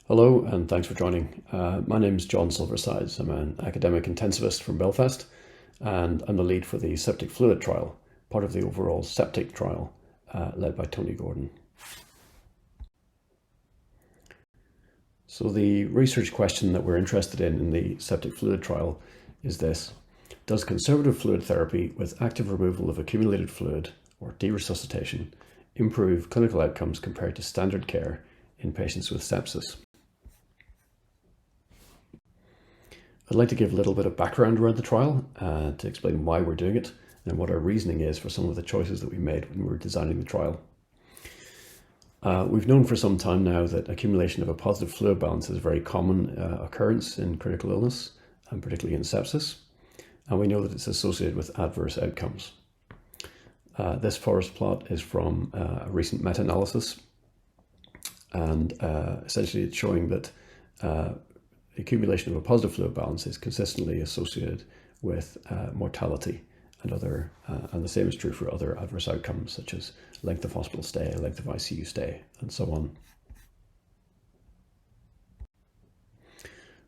Hello and thanks for joining. My name is Jon Silversides. I'm an academic intensivist from Belfast and I'm the lead for the SepTiC Fluid Trial, part of the overall SepTiC Trial led by Tony Gordon. So the research question that we're interested in the SepTiC Fluid Trial is this: does conservative fluid therapy with active removal of accumulated fluid or deresuscitation improve clinical outcomes compared to standard care in patients with sepsis? I'd like to give a little bit of background around the trial to explain why we're doing it and what our reasoning is for some of the choices that we made when we were designing the trial. We've known for some time now that accumulation of a positive fluid balance is a very common occurrence in critical illness, and particularly in sepsis, and we know that it's associated with adverse outcomes. This forest plot is from a recent meta-analysis, and essentially it's showing that accumulation of a positive fluid balance is consistently associated with mortality and the same is true for other adverse outcomes such as length of hospital stay, length of ICU stay, and so on.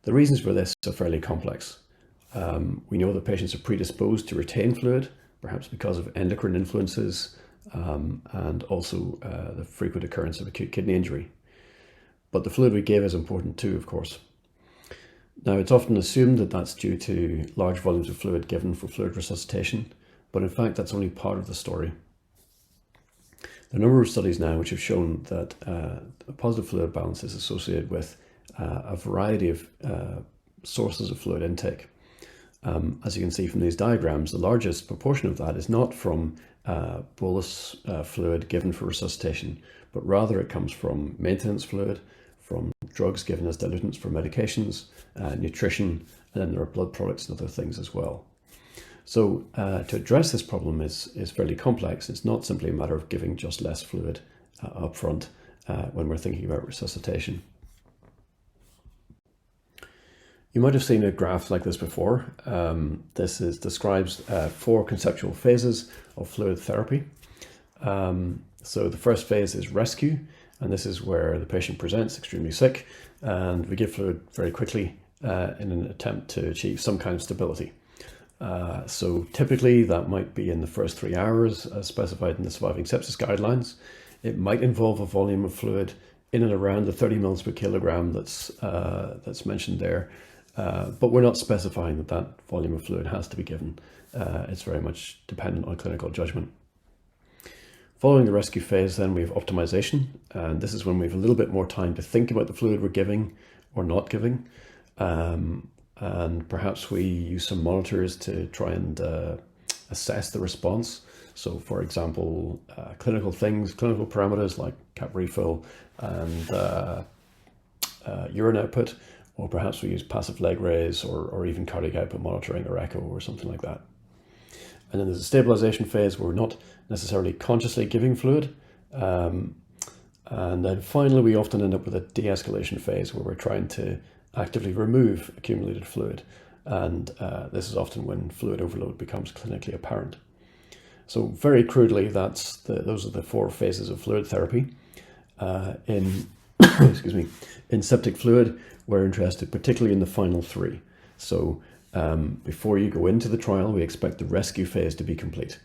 The reasons for this are fairly complex. We know that patients are predisposed to retain fluid, perhaps because of endocrine influences and also the frequent occurrence of acute kidney injury. But the fluid we give is important too, of course. Now, it's often assumed that that's due to large volumes of fluid given for fluid resuscitation, but in fact, that's only part of the story. There are a number of studies now which have shown that a positive fluid balance is associated with a variety of sources of fluid intake. As you can see from these diagrams, the largest proportion of that is not from bolus fluid given for resuscitation, but rather it comes from maintenance fluid, from drugs given as dilutants for medications, nutrition, and then there are blood products and other things as well. So to address this problem is fairly complex. It's not simply a matter of giving just less fluid up front when we're thinking about resuscitation. You might have seen a graph like this before. This describes 4 conceptual phases of fluid therapy. So the first phase is rescue, and this is where the patient presents extremely sick and we give fluid very quickly in an attempt to achieve some kind of stability. So typically that might be in the first 3 hours as specified in the Surviving Sepsis Guidelines. It might involve a volume of fluid in and around the 30 mils per kilogram that's mentioned there. But we're not specifying that that volume of fluid has to be given. It's very much dependent on clinical judgment. Following the rescue phase, then we have optimization, and this is when we have a little bit more time to think about the fluid we're giving or not giving. And perhaps we use some monitors to try and assess the response. So for example, clinical parameters like cap refill and urine output, or perhaps we use passive leg raise or even cardiac output monitoring or echo or something like that. And then there's a stabilization phase where we're not necessarily consciously giving fluid. And then finally, we often end up with a de-escalation phase where we're trying to actively remove accumulated fluid. And this is often when fluid overload becomes clinically apparent. So very crudely, those are the 4 phases of fluid therapy. In SepTiC Fluid, we're interested particularly in the final 3. So before you go into the trial, we expect the rescue phase to be complete.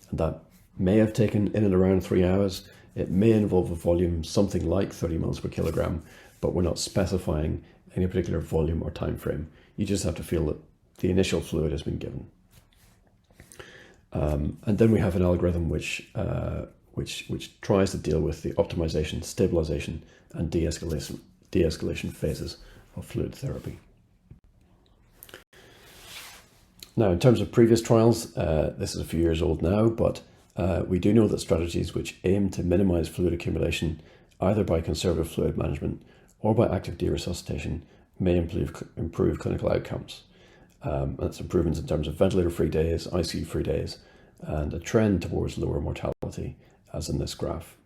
And that may have taken in and around 3 hours. It may involve a volume something like 30 mils per kilogram, but we're not specifying any particular volume or time frame. You just have to feel that the initial fluid has been given. And then we have an algorithm which tries to deal with the optimization, stabilization, and de-escalation phases of fluid therapy. Now, in terms of previous trials, this is a few years old now, but we do know that strategies which aim to minimize fluid accumulation, either by conservative fluid management or by active deresuscitation, may improve clinical outcomes. That's improvements in terms of ventilator-free days, ICU-free days, and a trend towards lower mortality, as in this graph.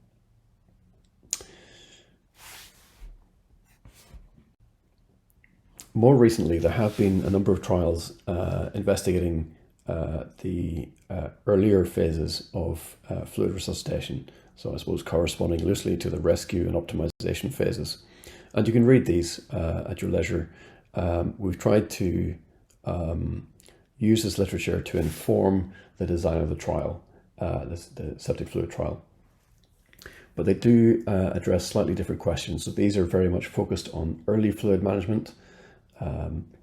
More recently, there have been a number of trials investigating the earlier phases of fluid resuscitation, so I suppose corresponding loosely to the rescue and optimization phases. And you can read these at your leisure. We've tried to use this literature to inform the design of the trial, the septic fluid trial. But they do address slightly different questions. So these are very much focused on early fluid management,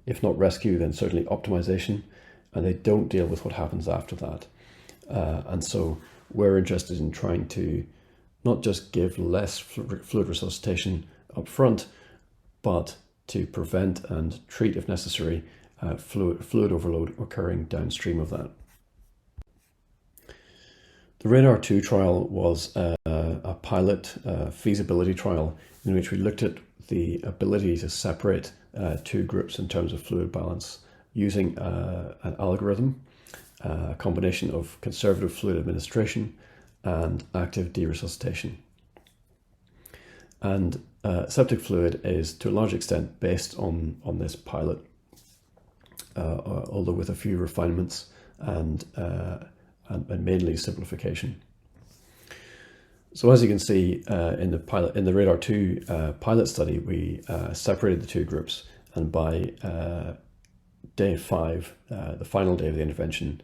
if not rescue, then certainly optimization, and they don't deal with what happens after that. And so we're interested in trying to not just give less fluid resuscitation up front, but to prevent and treat, if necessary, fluid overload occurring downstream of that. The RADAR-2 trial was a pilot feasibility trial in which we looked at the ability to separate two groups in terms of fluid balance using an algorithm, a combination of conservative fluid administration and active deresuscitation. And septic fluid is to a large extent based on this pilot, although with a few refinements and mainly simplification. So as you can see in the RADAR-2 pilot study, we separated the two groups, and by day 5, the final day of the intervention,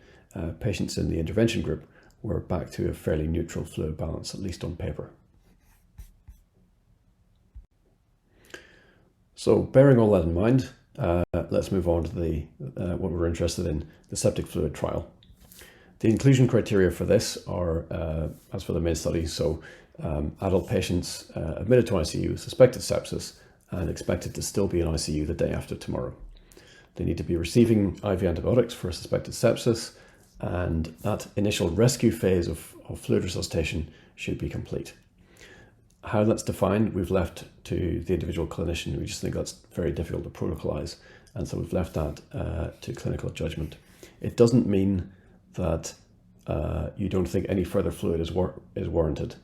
patients in the intervention group were back to a fairly neutral fluid balance, at least on paper. So bearing all that in mind, let's move on to what we're interested in, the septic fluid trial. The inclusion criteria for this are, as for the main study, so adult patients admitted to ICU with suspected sepsis and expected to still be in ICU the day after tomorrow. They need to be receiving IV antibiotics for suspected sepsis, and that initial rescue phase of fluid resuscitation should be complete. How that's defined, we've left to the individual clinician. We just think that's very difficult to protocolize, and so we've left that to clinical judgment. It doesn't mean that you don't think any further fluid is warranted.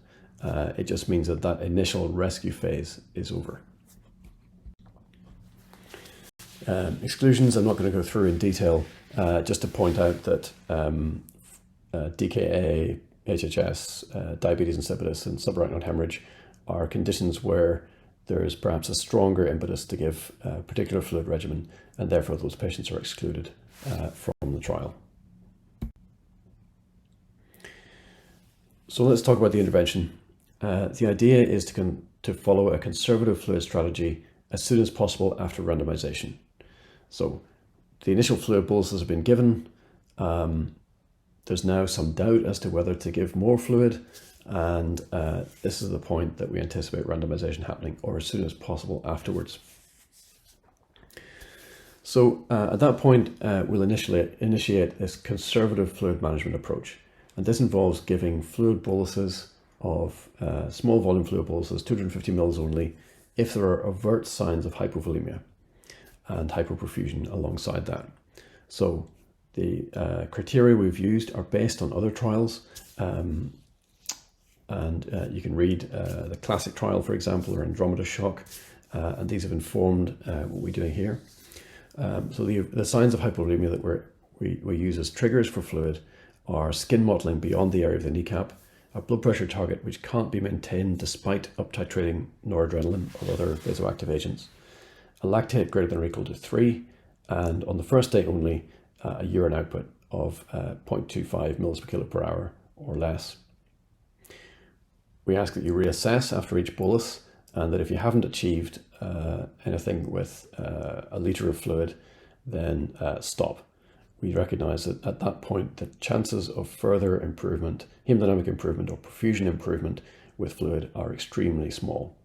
It just means that that initial rescue phase is over. Exclusions I'm not going to go through in detail, just to point out that DKA, HHS, diabetes insipidus and subarachnoid hemorrhage are conditions where there is perhaps a stronger impetus to give a particular fluid regimen, and therefore those patients are excluded from the trial. So let's talk about the intervention. The idea is to follow a conservative fluid strategy as soon as possible after randomization. So the initial fluid boluses have been given. There's now some doubt as to whether to give more fluid, and this is the point that we anticipate randomization happening, or as soon as possible afterwards. So at that point, we'll initiate this conservative fluid management approach. And this involves giving fluid boluses of small volume fluid boluses, 250 mils only, if there are overt signs of hypovolemia and hypoperfusion alongside that. So the criteria we've used are based on other trials, and you can read the classic trial, for example, or Andromeda shock, and these have informed what we're doing here. So the signs of hypovolemia that we use as triggers for fluid are skin mottling beyond the area of the kneecap, a blood pressure target which can't be maintained despite up-titrating noradrenaline or other vasoactive agents, a lactate greater than or equal to 3, and on the first day only, a urine output of 0.25 mils per kilo per hour or less. We ask that you reassess after each bolus, and that if you haven't achieved anything with a litre of fluid, then stop. We recognize that at that point, the chances of further improvement, hemodynamic improvement or perfusion improvement with fluid are extremely small.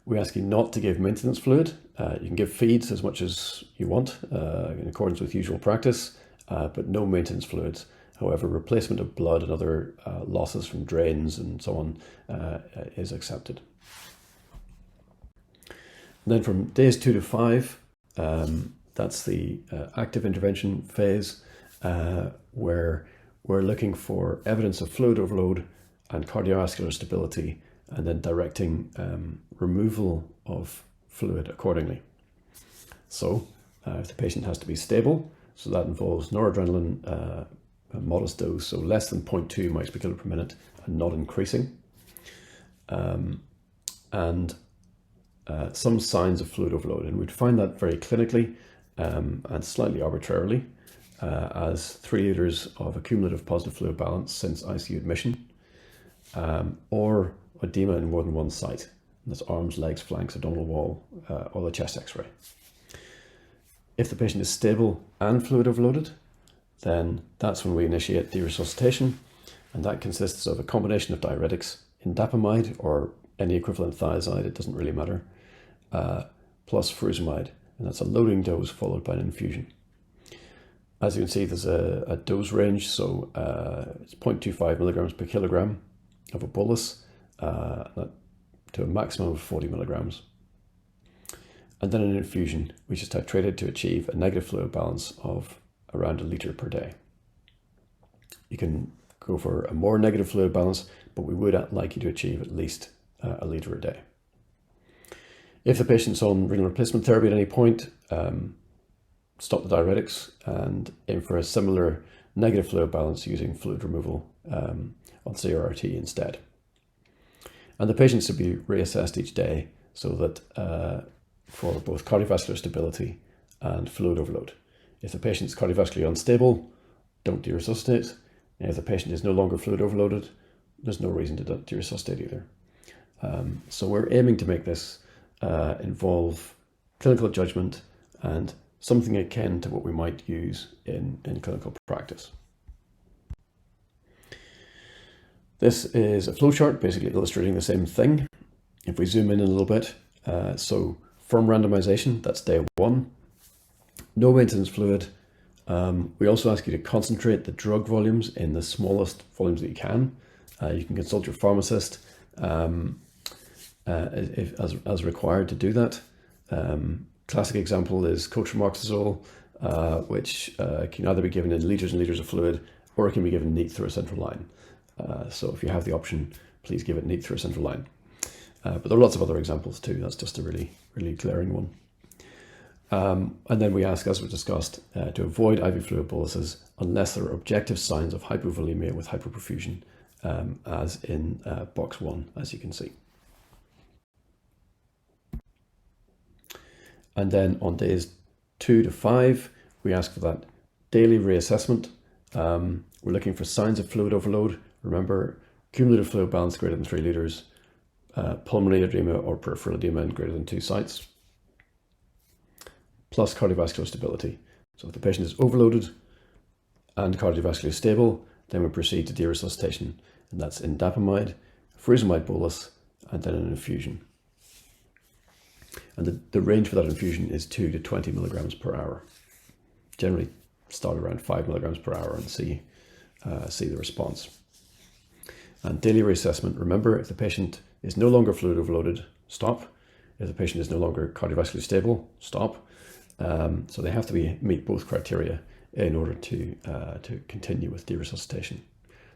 We ask you not to give maintenance fluid. You can give feeds as much as you want in accordance with usual practice, but no maintenance fluids. However, replacement of blood and other losses from drains and so on is accepted. And then from days 2 to 5, that's the active intervention phase, where we're looking for evidence of fluid overload and cardiovascular stability, and then directing removal of fluid accordingly. So if the patient has to be stable, so that involves noradrenaline, a modest dose, so less than 0.2 mics per kilo per minute and not increasing. And some signs of fluid overload, and we'd find that very clinically and slightly arbitrarily as 3 litres of accumulative positive fluid balance since ICU admission, or edema in more than one site. And that's arms, legs, flanks, abdominal wall, or the chest x-ray. If the patient is stable and fluid overloaded, then that's when we initiate deresuscitation, and that consists of a combination of diuretics, indapamide or any equivalent thiazide, it doesn't really matter, plus furosemide, and that's a loading dose followed by an infusion. As you can see, there's a dose range, so it's 0.25 milligrams per kilogram of a bolus to a maximum of 40 milligrams. And then an infusion, which is titrated to achieve a negative fluid balance of around 1 litre per day. You can go for a more negative fluid balance, but we would like you to achieve at least 1 litre a day. If the patient's on renal replacement therapy at any point, stop the diuretics and aim for a similar negative fluid balance using fluid removal on CRRT instead. And the patient should be reassessed each day so that for both cardiovascular stability and fluid overload. If the patient's cardiovascularly unstable, don't deresuscitate. And if the patient is no longer fluid overloaded, there's no reason to deresuscitate either. So we're aiming to make this involve clinical judgment and something akin to what we might use in clinical practice. This is a flowchart basically illustrating the same thing. If we zoom in a little bit, so firm randomization, that's day 1. No maintenance fluid. We also ask you to concentrate the drug volumes in the smallest volumes that you can. You can consult your pharmacist as required to do that. Classic example is cotrimoxazole, which can either be given in litres and litres of fluid, or it can be given neat through a central line. So if you have the option, please give it neat through a central line. But there are lots of other examples too. That's just a really glaring one. And then we ask, as we've discussed, to avoid IV fluid boluses unless there are objective signs of hypovolemia with hypoperfusion, as in box 1, as you can see. And then on days 2 to 5, we ask for that daily reassessment. We're looking for signs of fluid overload. Remember, cumulative fluid balance greater than 3 litres, pulmonary edema or peripheral edema in greater than 2 sites, plus cardiovascular stability. So if the patient is overloaded and cardiovascularly stable, then we proceed to deresuscitation, and that's indapamide, furosemide bolus, and then an infusion. And the range for that infusion is 2 to 20 milligrams per hour. Generally start around 5 milligrams per hour and see the response. And daily reassessment, remember, if the patient is no longer fluid overloaded, stop. If the patient is no longer cardiovascularly stable, stop. So they have to meet both criteria in order to continue with deresuscitation.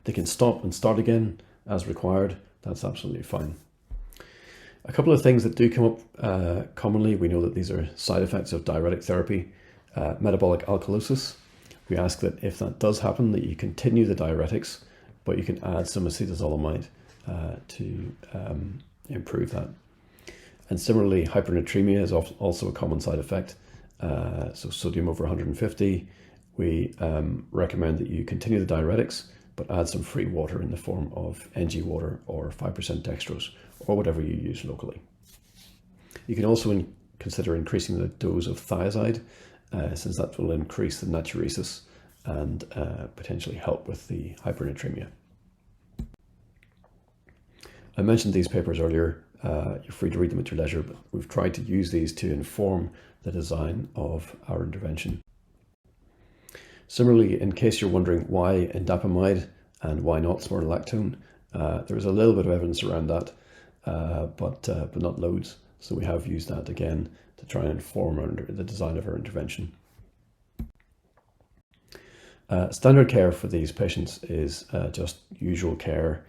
They can stop and start again as required. That's absolutely fine. A couple of things that do come up commonly, we know that these are side effects of diuretic therapy. Metabolic alkalosis. We ask that if that does happen, that you continue the diuretics, but you can add some acetazolamide to improve that. And similarly, hypernatremia is also a common side effect. So sodium over 150, we recommend that you continue the diuretics, but add some free water in the form of NG water or 5% dextrose, or whatever you use locally. You can also consider increasing the dose of thiazide, since that will increase the natriuresis and potentially help with the hypernatremia. I mentioned these papers earlier. You're free to read them at your leisure, but we've tried to use these to inform the design of our intervention. Similarly, in case you're wondering why indapamide and why not spironolactone, there is a little bit of evidence around that, but not loads. So we have used that again to try and inform the design of our intervention. Standard care for these patients is just usual care,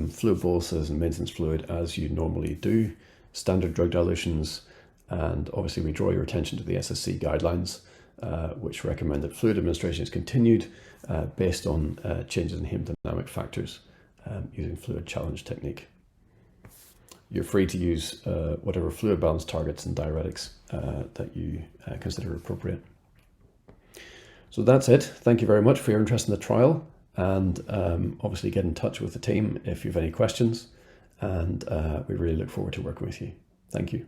fluid boluses and maintenance fluid as you normally do, standard drug dilutions, and obviously we draw your attention to the SSC guidelines, which recommend that fluid administration is continued based on changes in hemodynamic factors using fluid challenge technique. you're free to use whatever fluid balance targets and diuretics that you consider appropriate. So that's it. Thank you very much for your interest in the trial, and obviously get in touch with the team if you have any questions, and we really look forward to working with you. Thank you.